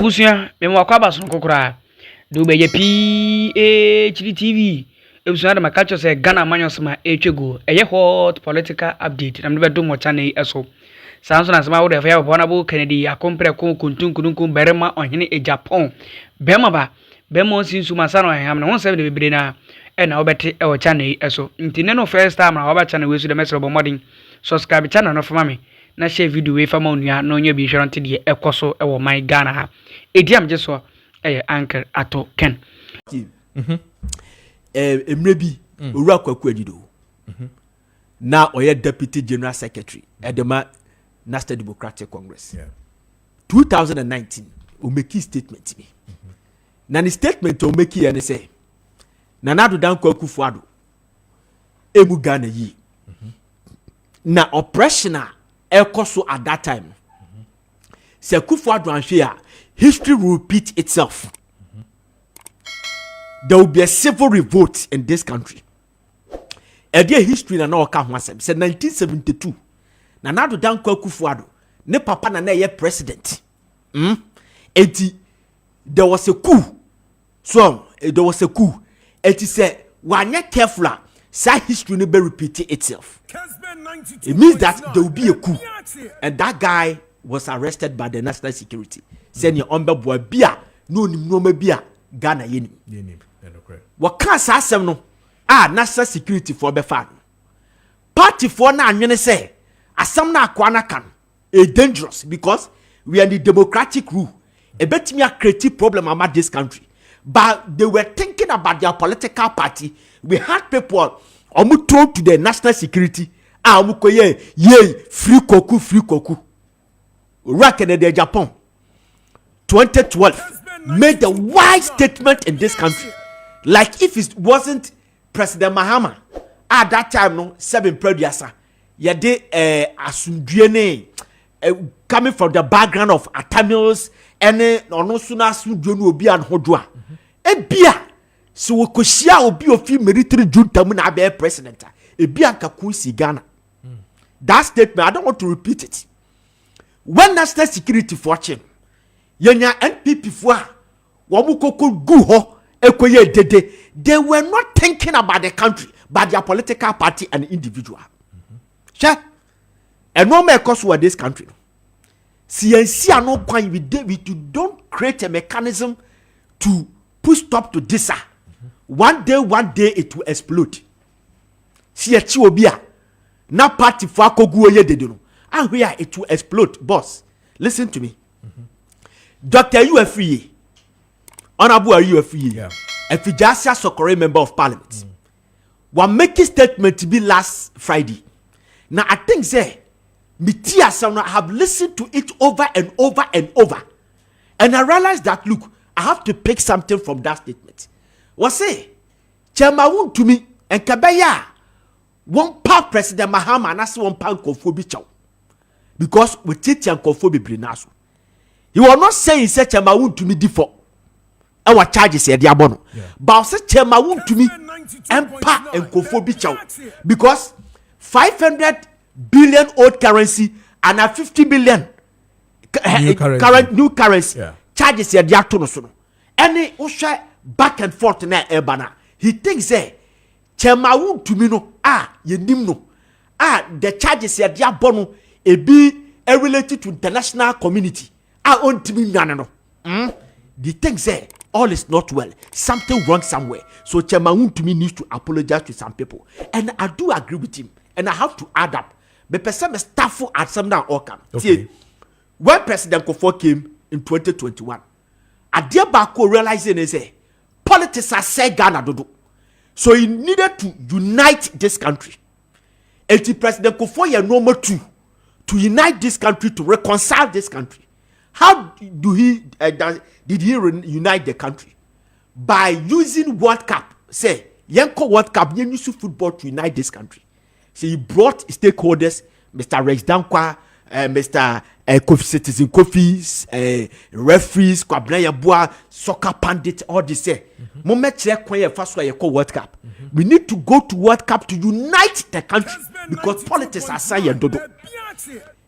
Ebusia, me wakwa son kokora. Do be Citi TV. Ebusia na catch say Ghana manyosma echego. Eye hot political update. Nam be do mo channel eso. Sanso na sama wo de fa ya bonabo Kennedy akompre ko kuntun berema Ohene Agyapong. Bema ba bema sinsu masa no ham na won se de bebre na e na obete e wo channel eso. Ntine no first time na oba channel we su de mesro bo modern. Subscribe channel no for mami. Na share video we fama onua na onye bi hwerante de ekoso e wo my Ghana ha ediam je so anchor Addo Ken emre bi owura kwaku adido na oye deputy general secretary edema National Democratic Congress 2019 o make statement me na ni statement o make ye ne say na Addo dan kwaku fuado emu Ghana yi na operational Ekoso at that time. Se Kufuor Anhwe history will repeat itself. There will be a civil revolt in this country. A day history na no ka ho asem. Se 1972. Na Addo dan Kufuor ne papa na ye president. Enti there was a coup. So there was a coup. Enti say wanye careful. Say history ne be repeat itself. It means that there will be a coup, and that guy was arrested by the national security. Saying your umber boy bia no me bia Ghana yenim. What can't say no? National security for the fan. Party for na anyone say asam na akwana kan a dangerous because we are in the democratic rule. A bet me a creative problem about this country, but they were thinking about their political party. We had people thrown to the national security. Free koku. Rock in the Agyapong 2012 made a wide statement in this country. Like if it wasn't President Mahama at that time, no 7 producer, yade asundriene coming from the background of Tamils and no sooner asundriene obi an hodwa. Ebia so we koshia obi ofi military junta mu na be president. Ebia kaku si Ghana. That statement, I don't want to repeat it. When national security fortune, yenya NPP for wamukoko guho ekoye dede, they were not thinking about the country, but their political party and individual. Sure. And no more cause for this country. CNC no kwan we don't create a mechanism to put stop to this. One day it will explode. See a chiobia. Na party for kogu ye dedo. And where it will explode, boss. Listen to me. Dr. UFE, Honorable UFE, a Fijasia Sokore member of parliament, one making statement to be last Friday. Now I think say, Mitia Sana have listened to it over and over and over. And I realized that look, I have to pick something from that statement. What say? Chema Wontumi and Kabaya. One part President Mahama and that's one part Kofobi Chow. Because we Citi and Kofobi Brinasu. He was not saying such a mawun to me default. Our charges here, Diabono. But such a mawun to me Empire and Kofobi Chow. Because 500 billion old currency and a 50 billion new currency charges here, Diatono. Any Osha back and forth in Ebana. He thinks there. Chema to me no ye nim no the charges ya dia bono e be related to international community on to me no the thing say all is not well, something wrong somewhere. So Chema to me needs to apologize to some people, and I do agree with him, and I have to add up the person staff at some now Okam. See, when President Kufuor came in 2021 Adia Bako realizing is say politics are say Ghana dodo. So he needed to unite this country. And the President Kufuor number 2 to unite this country, to reconcile this country. How do he did he unite the country? By using World Cup. Say, Yanko World Cup, you use football to unite this country. So he brought stakeholders, Mr. Rex Dankwa, Mr. Citizen Coffees, referees, Kwabna Yabua, soccer pundits, all this. World Cup. We need to go to World Cup to unite the country because politics are saying dodo.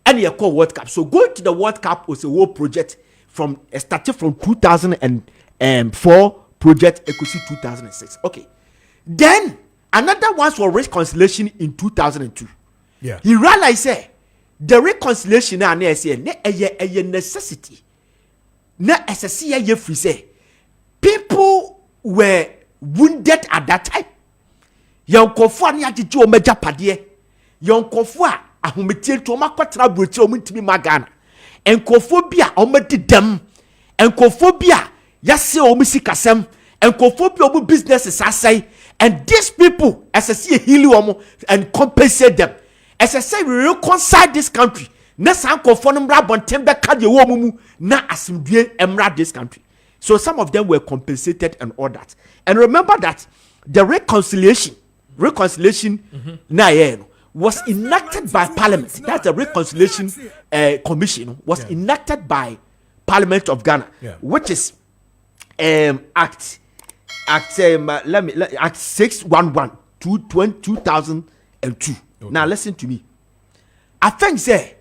And you call World Cup. So going to the World Cup was a war project from started from 2004 project Equity 2006. Okay, then another one was reconciliation in 2002. Yeah, he realized the reconciliation na say a necessity. Na SSC ye free say people were wounded at that time. Yonkofo ani agije o meja pade. Yonkofo a ahometie to makwatra brochi o mutimi magana. Enkofo bia o medi dem. Enkofo bia yase o musikasem. Enkofo bia o business asai. And these people SSC heal them and compensate them. SSC we reconcile this country. Na sankofo no mra bontem be ka de wo mumu na asimdue emra this country. So some of them were compensated and all that. And remember that the reconciliation was enacted by Parliament. That's the reconciliation commission was enacted by Parliament of Ghana, which is Act 611 2002. Okay. Now listen to me. I think say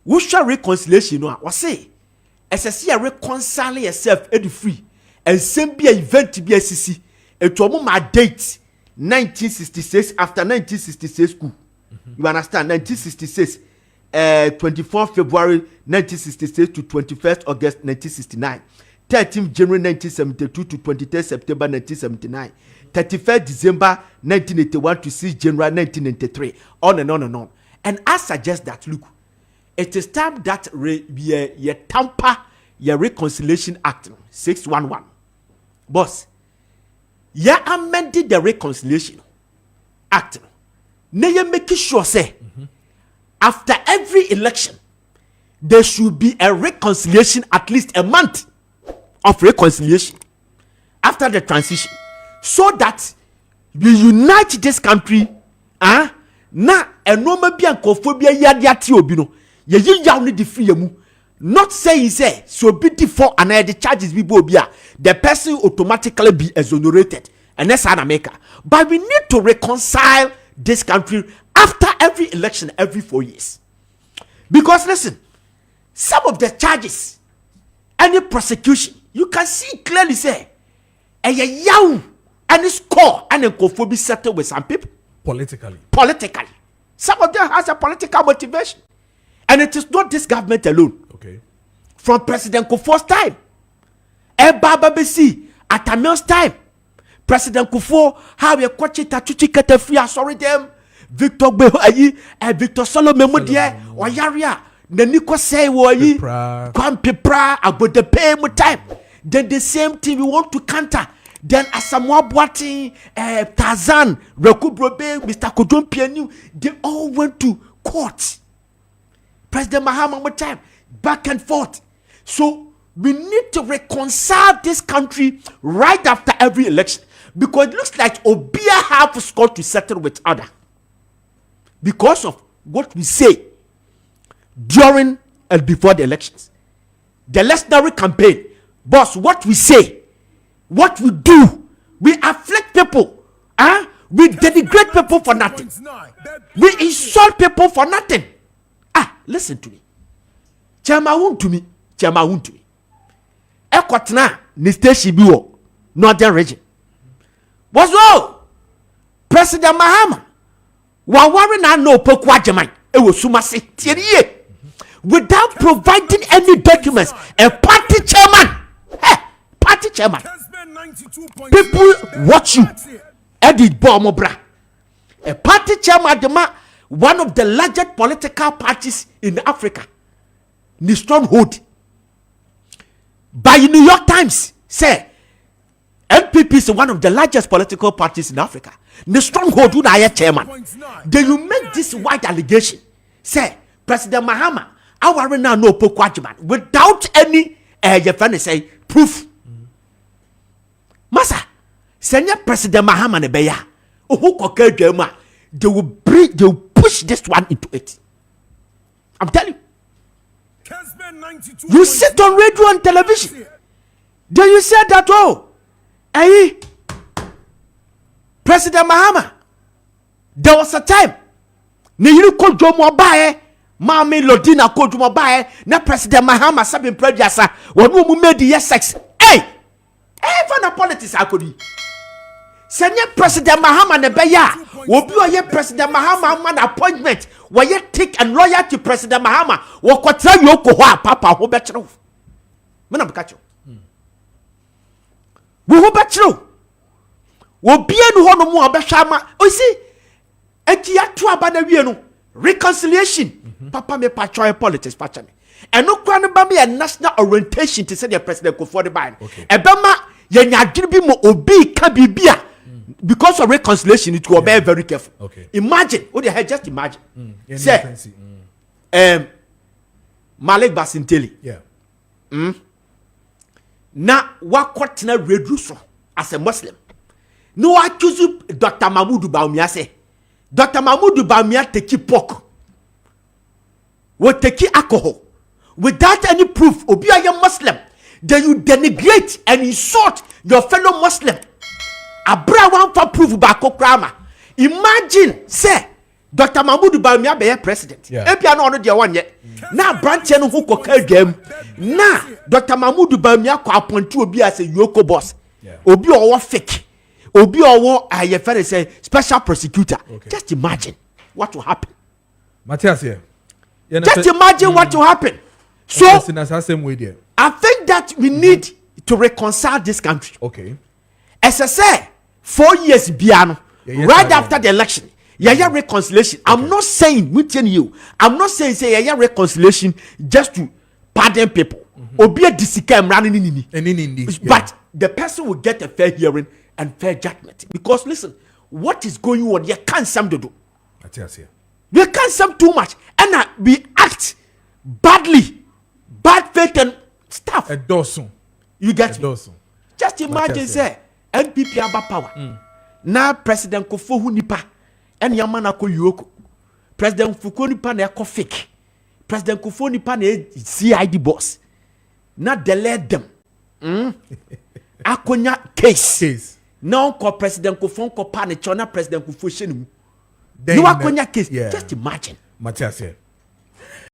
we shall reconciliation was say SSC reconcile yourself edi free and same be event be SSC it will my date 1966 after 1966 school. You understand 1966 24 February 1966 to 21st August 1969, 13th January 1972 to 23rd September 1979, 31st December 1981 to 6 January 1993, on and on and on. And I suggest that look, it is time that ye tamper your Reconciliation Act 611. Boss, ye amended the Reconciliation Act. Now you make sure say after every election there should be a reconciliation, at least a month of reconciliation after the transition, so that we unite this country. Na enoma bi ankophobia yadiati obi no ye yaw ne de free mu, not saying say so be for and the charges be bobia the person automatically be exonerated and that's an America. But we need to reconcile this country after every election every 4 years, because listen, some of the charges, any prosecution, you can see clearly say yaw and score and enkophobia settled with some people politically. Some of them has a political motivation. And it is not this government alone. Okay. From President Kufuor's time, Baba Besi at Tamil's time, President Kufuor, how we kwachi tatuchi kete free, sorry them, Victor Behoyi, Victor Solomon Mudia, Oyaria, the Nico say woyi, Kwam Pipra, about the pay more time. Then the same thing we want to counter. Then Asamoah Boateng, Tarzan, Rekubrobe, Mr. Kodjon Pianu, they all went to court. President Mahama more time, back and forth. So we need to reconcile this country right after every election, because it looks like Obia have scored to settle with other because of what we say during and before the elections. The legendary campaign, boss, what we say, what we do, we afflict people, we denigrate people for nothing, we insult people for nothing. Listen to me. Wontumi. Ekotna ni station bi wo northern region. Was all President Mahama wa worry na no poku ajeman e wo Kumasi tiye without providing any documents. A party chairman, people watch you edit bomobra. A party chairman demand one of the largest political parties in Africa, the stronghold. By New York Times say NPP is one of the largest political parties in Africa. The stronghold who are chairman. Then you make this wide allegation. Say President Mahama, our now no pokwajiman without any say proof. Masa, senior President Mahama nebeya. Who kokejema. They will push this one into it. I'm telling you. You sit on radio and television. Then you say that, President Mahama, there was a time you could go more by Mami Lodina Koduma Bae, na President Mahama Sabin Prediasa, when we made the sex. Hey! Even the politics I could be. Senior President Mahama Nebeya, will be a President Mahama man appointment, where you take and loyal to President Mahama, or Quatra Yokoha, Papa, who bet you. Menam catch you. Who bet you? Will be a no more Bashama. Oh, see, and Tiatua Banaviano, reconciliation. Papa me patchoy politics, patch me. And no crown about me a national orientation to say the president go for the bind. Ebema, yenya dribi mo obi kabibia. Because of reconciliation, it will be very careful. Okay. Imagine, what the hell, just imagine. Say, Malik Basinteli. Yeah. Na wakwatna reduso as a Muslim. No accuse Dr. Mahmoud Baumia say. Dr. Mahmoud Baumia take pork. Will take alcohol. Without any proof, obi a Muslim. Then you denigrate and insult your fellow Muslim. Abra one for proof back krama. Imagine, say, Dr. Mahmoud Baumia be president. Epia no dia one yet. Na branch no who ko game. Na Dr. Mahmoud Baumia ko appoint obi as a Yoko boss. Obi owo fake. Obi owo aye fere say special prosecutor. Just imagine what will happen. Matthias here. Just imagine what will happen. So I think that we need to reconcile this country. Okay. As I say, 4 years biano, right after the election, yeah, reconciliation. Okay. I'm not saying, you, I'm not saying say yeah, reconciliation just to pardon people. Obi a disika running but the person will get a fair hearing and fair judgment. Because listen, what is going on? You can't some to do. We can't some too much, and we act badly, bad faith and stuff. A dozen. You get me? Just imagine, say, NPP about power. Now President Kufuor nipa, and Yamana ko Yoko. President Kufuor nipa na ko fake. President Kufuor nipa na CID boss. Now delay them. Akonya case. Now ko President Kufuor ko pa ne chona President Kufuor shenu. You are case. Just imagine. Matthias here.